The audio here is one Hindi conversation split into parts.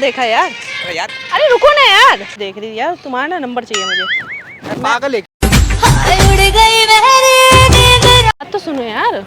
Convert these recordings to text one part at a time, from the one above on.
देखा यार। अरे रुको ना यार, देख रही यार, तुम्हारा ना नंबर चाहिए मुझे। पागल है। बात तो सुनो यार।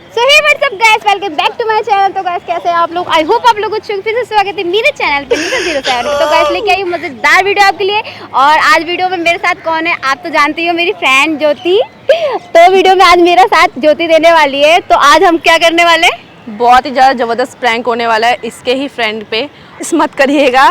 So hey what's up guys, welcome back to my channel. तो गाइस कैसे हैं आप लोग? आई होप आप लोग अच्छे होंगे। फिर से स्वागत है मेरे चैनल पे निशा07। तो गाइस लेके आई मजेदार वीडियो आपके लिए। और आज वीडियो में मेरे साथ कौन है आप तो जानती हो, मेरी फ्रेंड ज्योति। तो वीडियो में आज मेरा साथ ज्योति देने वाली है। तो आज हम क्या करने वाले हैं? बहुत ही ज़्यादा ज़बरदस्त प्रैंक होने वाला है इसके ही फ्रेंड पे। इस मत करिएगा,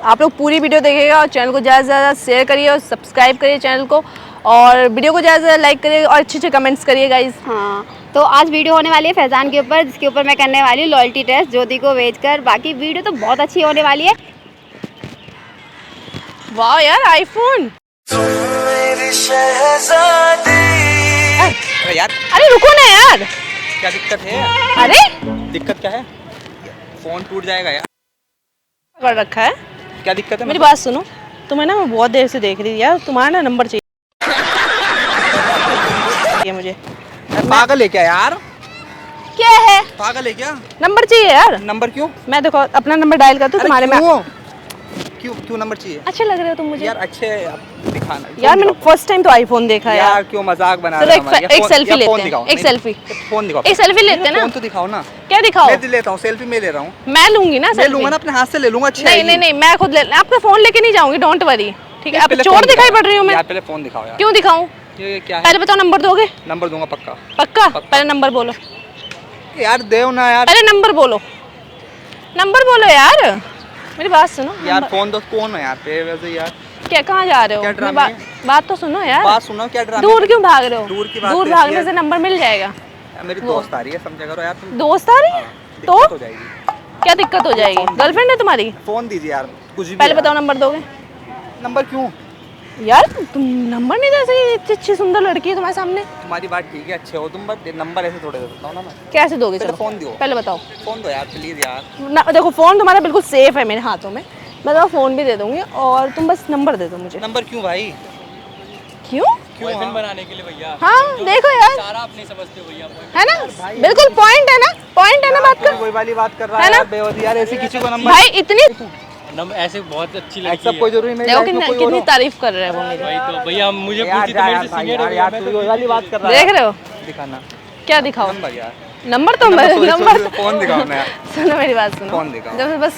आप लोग पूरी वीडियो देखिएगा और चैनल को ज़्यादा से ज़्यादा शेयर करिए और सब्सक्राइब करिए चैनल को, और वीडियो को ज़्यादा से ज़्यादा लाइक करिए और अच्छे अच्छे कमेंट्स करिए गाइस। हाँ, तो आज वीडियो होने वाली है फैजान के ऊपर, जिसके ऊपर मैं करने वाली हूँ लॉयल्टी टेस्ट ज्योति को भेजकर। बाकी वीडियो तो बहुत अच्छी होने वाली है। वाह यार, आईफोन। यार अरे रुको ना यार, क्या दिक्कत है? अरे दिक्कत क्या है? फोन टूट जाएगा यार। कर रखा है। क्या दिक्कत है? मेरी बात सुनो, तुम्हें ना मैं बहुत देर से देख रही थी यार, तुम्हारा ना नंबर चाहिए मुझे। पागल है क्या यार? क्या है? पागल है क्या? नंबर चाहिए यार। नंबर क्यों? मैं देखो अपना नंबर डायल करती हूँ तुम्हारे में। क्यों क्यों नंबर चाहिए? अच्छे लग रहे हो तुम मुझे यार। अच्छे दिखाना यार, मैंने फर्स्ट टाइम तो आईफोन देखा यार। क्यों मजाक बना चलो रहे हो? एक सेल्फी लेते हैं। एक सेल्फी फोन दिखाओ। एक सेल्फी लेते हैं ना। फोन तो दिखाओ ना। क्या दिखाओ? मैं लेता हूँ सेल्फी, मैं ले रहा हूँ। मैं लूंगी ना मैं सेल्फी। लूंगा ना, अपने हाथ से ले लूंगा। अच्छा नहीं नहीं नहीं, मैं खुद ले, आपका फोन लेके नहीं जाऊंगी, डोंट वरी। ठीक है, अब चोर दिखाई पड़ रही हूँ मैं। यार पहले फोन दिखाओ यार। क्यों दिखाऊं? ये क्या है? पहले बताओ, नंबर दोगे? नंबर दूंगा पक्का। पक्का? पहले नंबर बोलो यार देव ना यार। पहले नंबर बोलो, नंबर बोलो यार, मेरी बात सुनो यार। फोन दो कौन है यार पे वैसे यार? क्या, कहाँ जा रहे हो? क्या बात तो सुनो यार। बात सुनो। क्या ड्रामा? दूर क्यों भाग रहे हो? दूर की बात दूर भागने से नंबर मिल जाएगा। मेरी दोस्त आ रही है, समझा करो यार तुम। दोस्त आ रही है तो दिक्कत हो जाएगी। क्या दिक्कत हो जाएगी? गर्लफ्रेंड है तुम्हारी? फोन दीजिए यार, कुछ भी। पहले बताओ नंबर दोगे? नंबर क्यों? यार तुम नंबर नहीं दे सकती, इतनी अच्छी सुंदर लड़की है तुम्हारे सामने। तुम्हारी बात ठीक है, अच्छे हो तुम, बट नंबर ऐसे थोड़े दे सकता हूँ ना मैं। कैसे दोगे? पहले चलो फोन दो। पहले बताओ। फोन दो यार प्लीज यार। ना देखो, फोन तुम्हारा बिल्कुल सेफ है मेरे हाथों में, मैं तो फोन भी दे दूंगी, और तुम बस नंबर दे दो मुझे। नंबर क्यों भाई? क्यों? बॉयफ्रेंड बनाने के लिए भैया। हाँ देखो यार, सारा आप नहीं समझते भैया, है ना? बिल्कुल पॉइंट है ना, पॉइंट है ना बात का। वही वाली बात कर रहा है है ना? यार, बेवजह यार ऐसे किसी को नंबर। भाई इतनी ऐसे बहुत अच्छी लड़की सब कोई जरूरी नहीं। देखो कितनी तारीफ कर रहे हैं वो मेरी। भाई तो भैया मुझे यार पूछी तो मेरे से सीनियर यार यार तू वही वाली बात कर रहा है। देख रहे हो? दिखाना क्या दिखाओ? नंबर यार। नंबर तो नंबर फोन दिखाओ ना यार। सुनो मेरी बात सुनो। फोन दिखाओ। जब बस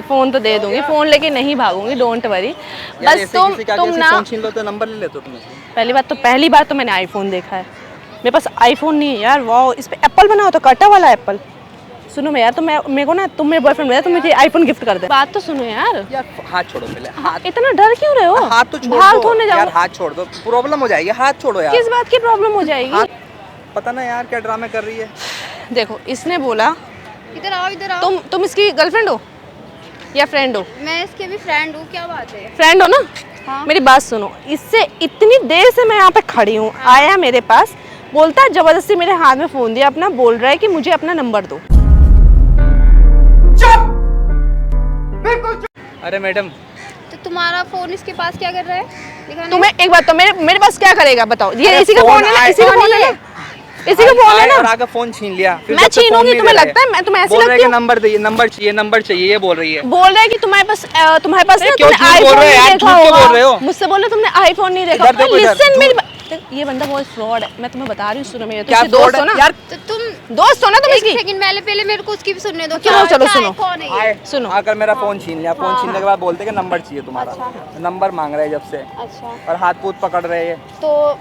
फोन तो दे दूंगी, फोन लेके नहीं भागूंगी, डोंट वरी। बस तुम ना फोन छीन लो तो नंबर ले लेते हो तुम। पहली बार तो मैंने आईफोन देखा है, मेरे पास आईफोन नहीं है यार। वाह, इस पे एप्पल बना हो तो कटा वाला एप्पल। सुनो मैं यार, तो मेरे को ना, तुम मेरे बॉयफ्रेंड हो, तुम मुझे आईफोन गिफ्ट कर दे। बात तो सुनो यार। यार हाथ छोड़ो पहले। हाथ इतना डर क्यों रहे हो? हाथ तो छोड़ भाग दो थोड़ने जाओ यार। हाथ छोड़ दो, प्रॉब्लम हो जाएगी। हाथ छोड़ो यार। किस बात की प्रॉब्लम हो जाएगी? पता ना यार क्या ड्रामे कर रही है। देखो इसने बोला इधर आओ, इधर आओ। तुम इसकी गर्लफ्रेंड हो या फ्रेंड हो? मैं इसके भी फ्रेंड हूँ। क्या बात है? फ्रेंड हो ना? हाँ। मेरी बात सुनो, इससे इतनी देर से मैं यहाँ पे खड़ी हूँ, आया मेरे पास, बोलता है जबरदस्ती मेरे हाथ में फोन दिया अपना, बोल रहा है कि मुझे अपना नंबर दो। अरे मैडम, तो तुम्हारा फोन इसके पास क्या कर रहा है? दिखाने। तुम्हें एक बात तो, मेरे पास क्या करेगा बताओ? ये इसी का फोन है ना? इसी का फोन है ना? इसी का फोन है और ना? आगे फोन छीन लिया। मैं छीनूंगी? तुम्हें लगता है मैं तुम्हें ऐसी बोल रहे लगती हैं हूँ? नंबर चाहिए, नंबर चाहिए, ये बोल रही है। बोल रहा है कि तुम्हारे पास ना क्यों तुमने झूठ बोल आईफोन रहे हो नहीं यार? देखा झूठ क्यों बोल रहे होगा। हो? मुझसे बोल रहे तुमने आईफोन नहीं देखा। इधर देखो, इधर। लिसन मेरी ये बंदा बहुत फ्रॉड है, मैं तुम्हें बता रही हूँ। सुनो मेरे, क्या तुमसे दोस्त हो ना यार? तो तुम दोस्त हो ना तुम एक इसकी? सेकंड पहले मेरे को उसकी भी सुनने दो। चलो, चलो, सुनो। कौन है ये? आए सुनो। आकर मेरा फोन छीन लिया। फोन छीनने के बाद बोलते कि नंबर चाहिए तुम्हारा। नंबर मांग रहे हैं जब से, अच्छा, और हाथ पूत पकड़ रहे हैं। तो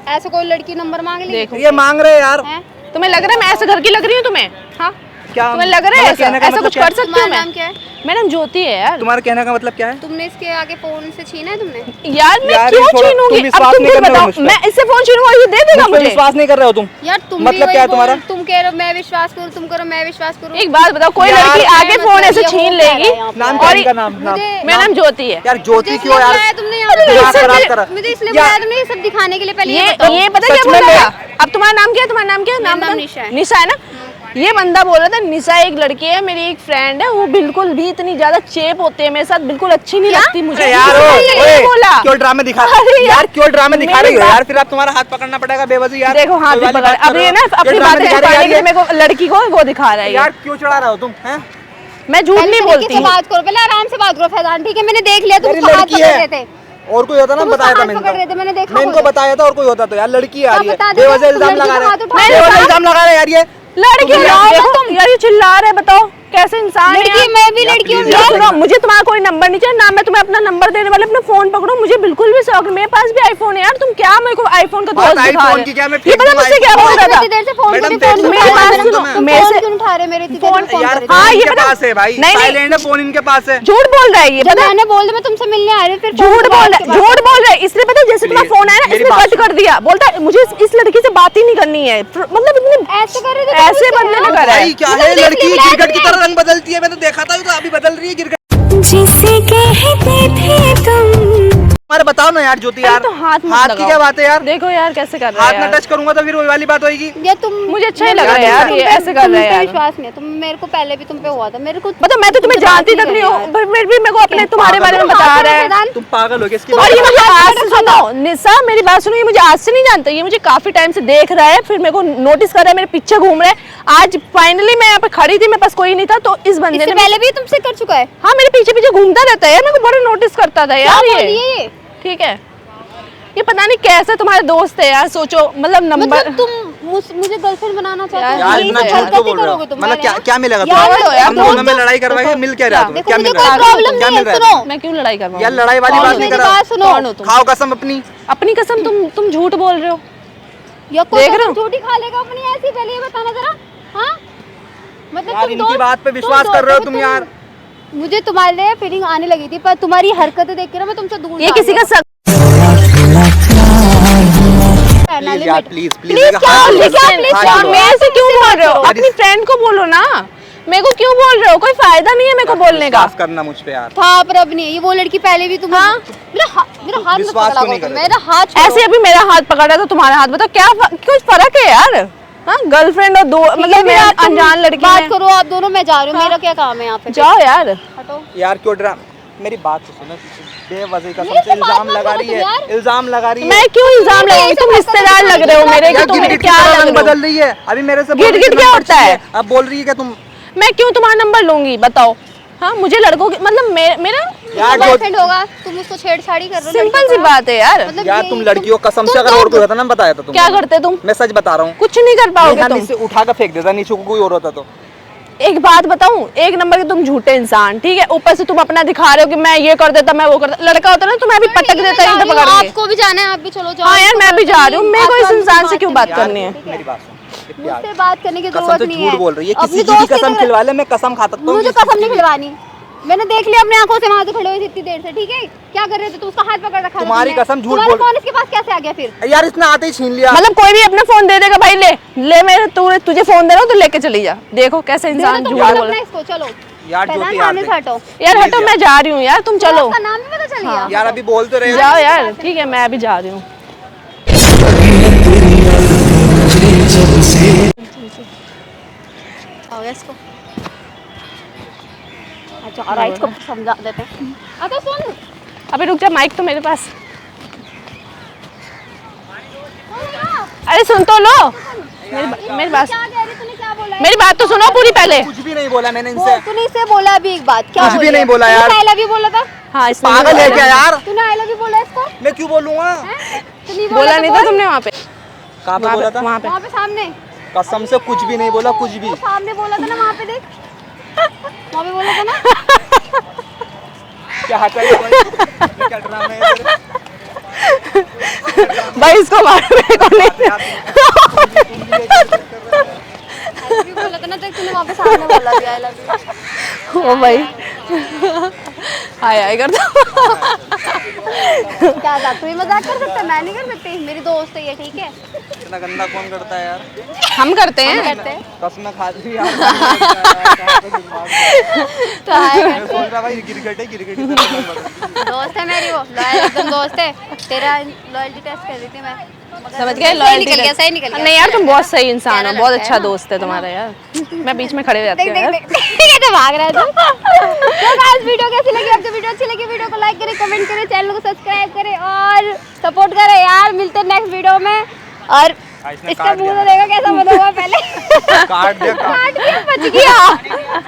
ऐसे कोई लड़की नंबर मांग ली? देखो ये मांग रहे हैं यार। हैं? तुम्हें लग रहा है मैं ऐसे घर की लग रही हूँ तुम्हें? हाँ, क्या तुम्हें लग रहा है मतलब कहने का ऐसा मतलब कुछ क्या कर है? सकती हूँ तुम्हारा मैं? नाम क्या है? मेरा नाम ज्योति है यार। तुम्हारे कहने का मतलब क्या है? तुमने इसके आगे फोन से छीना है तुमने? यार मैं यार, क्यों ये छोड़ो, छीनूंगी? तुम विश्वास अब नहीं तुम कर रहे हो बताओ, मुझ पे। मैं इससे फोन छीनूंगा ये दे देगा मुझ पे मुझे? विश्वास नहीं कर रहे हो तुम? यार तुम मतलब भी क्या है वही तुम्हारा? बोल, तुम कह रहे हो मैं विश्वास करूँ, तुम करो मैं विश्वास करूँ। एक बात बताओ, कोई यार, लड़की आगे मतलब फोन ऐसे ये छीन हो क्या लेगी? रहा है यहाँ पे? नाम और क्या इनका? नाम मेरा नाम ज्योति है। यार ज्योति मुझे क्यों इसलिए यार? बुलाया तुमने यहाँ अरे पे? दिमाग listen, खराब कर। मुझे इसलिए यार, बुलाया तुमने ये सब दिखाने के लिए? पहले ये बताओ। पता सच क्या में बोल रहा मैं- है? अब तुम्हारा नाम क्या है? तुम्हारा नाम क्या है? मेरा नाम बताओ। निशा है। निशा है ना? ये बंदा बोल रहा था निशा एक लड़की है, मेरी एक फ्रेंड है, वो बिल्कुल भी इतनी ज्यादा चेप होती है मेरे साथ, बिल्कुल अच्छी नहीं लगती मुझे। यार ये बोला क्यों ड्रामे दिखा अरे यार क्यों ड्रामे दिखा मेरी रही हो बात- यार? फिर आप तुम्हारा हाथ पकड़ना पड़ेगा बेवजह यार। देखो हाथ कोई वाली पकड़, बात कर अब रहे ये हो? ना क्यों अपनी ड्रामे बातें दिखा रही छुपाने है के लिए यार मेरे को लड़की को वो दिखा रहा है यार? क्यों चढ़ा रहे हो तुम हैं? मैं झूठ नहीं बोलती से बात करो, पहले आराम से बात करो फैजान, ठीक है? मैंने देख लिया तुम मेरी उसका हाथ लड़की पकड़ है। रहे थे। और कोई होता ना तुम बताया उसका था हाथ मैंने पकड़ रहे थे, मैंने देखा मैं इनको खुद। बताया था और कोई होता तो यार लड़की आ हाँ, रही है बता दो, बेवजह तुम इल्जाम लड़की लगा का रहे हाथ उठा हैं रहे हो। बेवजह इल्जाम लगा रहे हैं यार ये। लड़की तुम यार यार देखो यार ये चिल्ला रहे, बताओ कैसे इंसान है लड़की यार? मैं भी यार, लड़की हूँ please यार यार। सुनो, मुझे तुम्हारा कोई नंबर नहीं चाहिए ना, मैं तुम्हें अपना नंबर देने वाले, अपना फोन पकड़ो, मुझे बिल्कुल भी शौक नहीं। मेरे पास भी आईफोन है यार, तुम क्या मेरे को आईफोन का बात दोस्त दिखा iPhone रहे की क्या, मैं हो? ये फेंक पता दूं मुझसे क्या iPhone? बोल रहा था? इतनी देर से फोन मैडम, क्यों नहीं तेरे फोन से उठा बात रहे? सुनो, तुम मेरे फोन से- क्यों उठा रहे मेरे? इतनी देर फोन- से फोन यार कर रहे फोन हाँ, ये इनके पता- पास है भाई, नहीं, नहीं। साइलेंट है फोन इनके पास है। झूठ बोल रहा है ये, जब पता है? मैंने बोल दिया मैं तुमसे मिलने आ रही हूँ, फिर झूठ बोल रहा है, झूठ बोल रहा है, इसलिए पता है जैसे तुम्हारा Please, फोन आया ना मेरी इसने बात कट कर दिया, बोलता है मुझे इस लड़की से बात ही नहीं करनी है, मतलब इतने ऐसे कर रहे थे तुम ऐसे मुझसे, बंदे ने हाँ? करा है। भाई क्या है, लड़की गिरगट की तरह रंग बदलती है, मैं तो देखा था तो अभी बदल रही है गिरगट। जिसे कहते थे तुम। अरे बताओ ना यार ज्योति यार, तो हाथ मत हाथ की लगाओ। क्या बात है यार? देखो यार कैसे कर रहा हाथ है ना यार। टच करूंगा तो फिर वही वाली बात होगी। या तुम मुझे अच्छा ही मेरे लग रहा है को यार, तुम ये पे- ऐसे कर तुम रहा है पे यार। विश्वास नहीं है, तुम मेरे को पहले भी तुम पे हुआ था, मेरे को मतलब मैं तो तुम्हें जानती तक नहीं हूँ, फिर भी मेरे को अपने तुम्हारे बारे में बता रहा है। तुम पागल हो गए इसकी और ये बात मुझे कर। आज से सुनो निशा, मेरी बात सुनो, ये मुझे आज से नहीं जानता, ये मुझे काफी टाइम से देख रहा है, फिर मेरे को नोटिस कर रहा है, मेरे पीछे घूम रहा है। आज फाइनली मैं यहाँ पे खड़ी थी, मेरे पास कोई नहीं था, तो इस बंदे इससे ने पहले भी तुमसे कर चुका है। हाँ मेरे पीछे पीछे घूमता रहता है यार, मेरे को बड़ा नोटिस करता था यार क्या बोल ये। रही है ये? ठीक है, ये पता नहीं कैसे तुम्हारे दोस्त है यार, सोचो मतलब नंबर। मतलब तुम मुझे गर्लफ्रेंड बनाना चाहते हो? यार यही इतना सब झूठ क्यों हरकतें बोल रहे हो? करोगे तुम मतलब हमारे क्या यहाँ? क्या मिलेगा यार, तुम्हें? हम दोनों में दोस्त- लड़ाई करवाएंगे, मिल क्या रहा है तुम्हें? देखो क्या मुझे मिल कोई रहा है? प्रॉब्लम क्या नहीं मिल है, रहा है? सुनो मैं क्यों लड़ाई करवाऊं? यार लड़ाई वाली कौन बात नहीं मेरी कर रहा। बात सुनो। कौन हो तुम? खाओ कसम अपनी। अपनी कसम, तुम झूठ बोल रहे हो। या कोई देख रहे हो? कसम झूठी खा लेगा अपनी ऐसी, पहले ये बताना जरा। हाँ मतलब यार तुम इनकी दोस्त- बात पे तुम विश्वास दोस्त- कर रहे हो देखो तुम यार। मुझे तुम्हारे लिए फीलिंग आने लगी थी, पर तुम्हारी हरकतें देख के ना मैं तुमसे दूर ये जा किसी रही का हूँ। रहना प्लीज यार limit। प्लीज Please प्लीज क्या हाँ, please क्या हाँ, please हाँ, क्या? हाँ, मेरे से क्यों बोल रहे हो? यार, अपनी फ्रेंड को बोलो ना, मेरे को क्यों बोल रहे हो? कोई फायदा नहीं है मेरे को बोलने का। विश्वास करना मुझ पे यार। था पर अब नहीं है। ये वो लड़की पहले भी तुम हाँ। मेरा हाथ मत विश्वास पकड़ा क्यों नहीं करो, कर रहे मेरा हाथ छोड़ो। ऐसे अभी मेरा हाथ पकड़ा तो तुम्हारा हाथ, बताओ क्या कुछ फर्क है यार? हाँ गर्लफ्रेंड और दो ठीक है, मतलब फिर मैं आप तुम अनजान लड़की बात में- करो आप दोनों, मैं जा रही हूँ। मेरा क्या काम है यहाँ पे? जाओ यार। हटो। यार क्यों डरा? मेरी बात तो सुनो, बेवजह कसम मेरे से से बात इल्जाम मत लगा करो रही तुम है, यार। इल्जाम लगा रही है। मैं क्यों इल्जाम लगाऊंगी? तुम रिश्तेदार लग रहे हो मेरे, कि यार तुम गिरगिट की क्या तरह लग रंग रहे हो? बदल रही है। अभी मेरे से बोल रही गिरगिट थी क्या नंबर होता है? चाहिए, अब बोल रही है कि तुम मैं क्यों तुम्हारा नंबर लूंगी बताओ? हाँ मुझे लड़कों की मतलब मेरा यार जो बॉयफ्रेंड होगा, तुम उसको छेड़छाड़ी कर रहे हो। सिंपल लड़की सी का। बात है यार। मतलब यार ये तुम लड़कियों कसम से अगर और कोई होता ना बताया था तुम। क्या करते तुम? मैं सच बता रहा हूँ। कुछ नहीं कर पाओगे तुम। नीचे उठा कर फेंक देता, नीचे को कोई और होता तो। एक बात बताऊं, एक नंबर के तुम झूठे इंसान, ठीक है? ऊपर से तुम अपना दिखा रहे हो कि मैं ये कर देता, मैं वो कर देता। लड़का होता ना तो मैं भी पटक मैं देता जा यहीं पे रही हूँ, पकड़ के। आपको भी जाना है, आप भी चलो जाओ। हाँ यार मैं भी जा रही हूँ, मेरे को इस आपको इंसान हमसे से क्यों बात करनी है? मेरी बात सुन, ये प्यार मुझसे बात करने की कसम जरूरत से नहीं है। झूठ बोल रही है। अपनी किसी की भी दोस्त कसम खिलवा ले, मैं कसम खा सकता हूँ। मुझे कसम नहीं खिलवानी। मैंने देख लिया अपनी आंखों से, वहां से खड़े हुए थे इतनी देर से, ठीक है? क्या कर रहे थे तुम? उसका हाथ पकड़ रखा था तुम्हारी तुमने। कसम झूठ तुम्हारा बोल- फोन इसके पास कैसे आ गया फिर? यार इसने आते ही छीन लिया। मतलब कोई भी अपना फोन दे देगा, भाई ले ले, मेरे तुझे फोन दे रहा हूँ तो लेके चली जा। देखो कैसे इंसान तुम झूठ बोलो बोल अपना रहा इसको, चलो। यार फैजान, ज्योति सामने यार से हटो। है। यार हटो, मैं जा रही हूँ यार, तुम चलो। उसका नाम भी पता चल गया? यार अभी बोल तो रहे हो। जाओ यार, ठीक है मैं अभी जा रही हूँ। आओ इसको। अच्छा और इसको समझा देते हैं। तो सुन, अभी रुक जा, माइक तो मेरे पास। अरे सुन तो लो, मेरी बात क्या कह रही? तूने क्या बोला है? मेरी बात तो सुनो पूरी पहले। कुछ भी नहीं बोला मैंने इनसे। तूने इससे बोला अभी एक बात, क्या कुछ भी बोली नहीं है? बोला यार। तूने I love you बोला था? हाँ इसने पागल है क्या यार? तूने I love you बोला इसको? मैं क्यों बोलूँगा? तू नहीं बोला तो नहीं था बोल। तुमने वहाँ पे? कहाँ पे बोला था? वहाँ पे वहाँ पे सामने, कसम से कुछ भी नहीं बोला, कुछ भी। वो सामने बोला था ना, वहाँ पे देख, वहाँ पे बोला था ना। क्या हटल है भाई? ये क्या ड्रामा है तेरे? भाई इसको मारने को नहीं। I love you बोला था ना, देख तूने वहाँ पे सामने बोला भी I love you। ओ भाई हाय हाय कर दो। क्या था? तू ही मजाक कर सकता है, मैं नहीं कर सकती। मेरी दोस्त है ये, ठीक है? इतना गंदा कौन करता है यार? हम करते हैं। करते हैं। कसम खा दी यार। तो आए मैं सोच रहा भाई गिरगिट है, गिरगिट की तरह बदल रही है। दोस्त है मेरी, वो लॉयल एकदम दोस्त है। तेरा लॉयल्टी टेस्ट कर रही थी मैं। समझ गए? सही लॉयल्टी निकल गया, सही निकल गया। नहीं यार, तुम बहुत सही इंसान हो, प्यारा बहुत लगता है अच्छा ना। दोस्त है तुम्हारा यार। मैं बीच में खड़े हो जाती देख हूँ देख यार। देख कैसे भाग रहा है तू। तो गाइस वीडियो कैसी लगी आपको? वीडियो अच्छी लगी वीडियो को लाइक करें, कमेंट करें, चैनल को सब्सक्राइब करें और सपोर्ट करें यार। मिलते हैं नेक्स्ट वीडियो में। और इसने इसका काट मुंह दिया तो देखो कैसा बना हुआ है पहले। काट दिया काट के बच गया।